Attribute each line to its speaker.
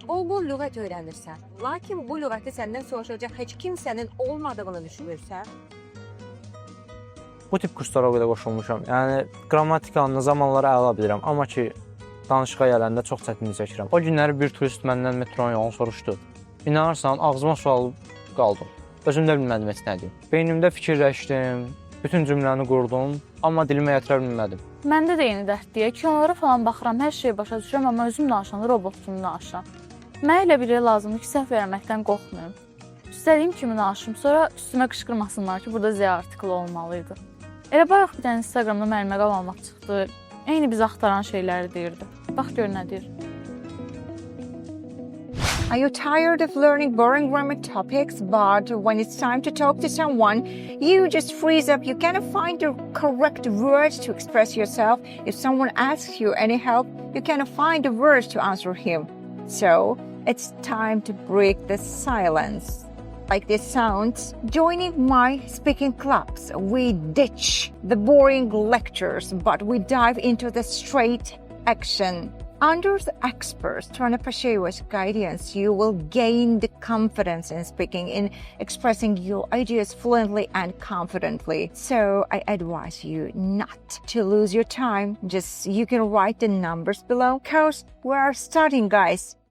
Speaker 1: Bol-bol lüğət öyrənirsən. Lakin bu lüğəti səndən soruşacaq heç kimsənin olmadığını düşünürsən.
Speaker 2: Bu tip kurslara o qədər qoşulmuşam. Yəni qrammatikanı zamanları əla bilirəm, amma ki danışığa gələndə çox çətinlik çəkirəm. O günləri bir turist məndən metronun yolunu soruşdu. İnanırsan, ağzıma sual qaldım. Özüm də bilmədim heç nə deyim. Beynimdə fikirləşdim, bütün cümləni qurdum, amma dilimə gətirə bilmədim.
Speaker 3: Məndə də yeni dərddir. Kinolara falan baxıram, hər şeyi başa düşürəm, amma özüm danışanda robot kimi danışıram. Mənə elə biri lazımdır ki, səhv verməkdən qorxmuyorum. İstədiyim kimi danışım, sonra üstümə qışqırmasınlar ki, burada Z artiklı olmalıydı. Elə bayaq bir dənə Instagramda mənim məqam almaq çıxdı. Eyni biz axtaran şeyləri deyirdi. Bax gör nə deyir.
Speaker 1: Are you tired of learning boring grammar topics, but when it's time to talk to someone, you just freeze up? You cannot find the correct words to express yourself. If someone asks you any help, you cannot find the words to answer him. So it's time to break the silence. Like this sounds, joining my speaking clubs, we ditch the boring lectures, but we dive into the straight action. Under the experts, Trana Pashewa's guidance, you will gain the confidence in speaking, in expressing your ideas fluently and confidently. So I advise you not to lose your time. Just you can write the numbers below because we are starting, guys.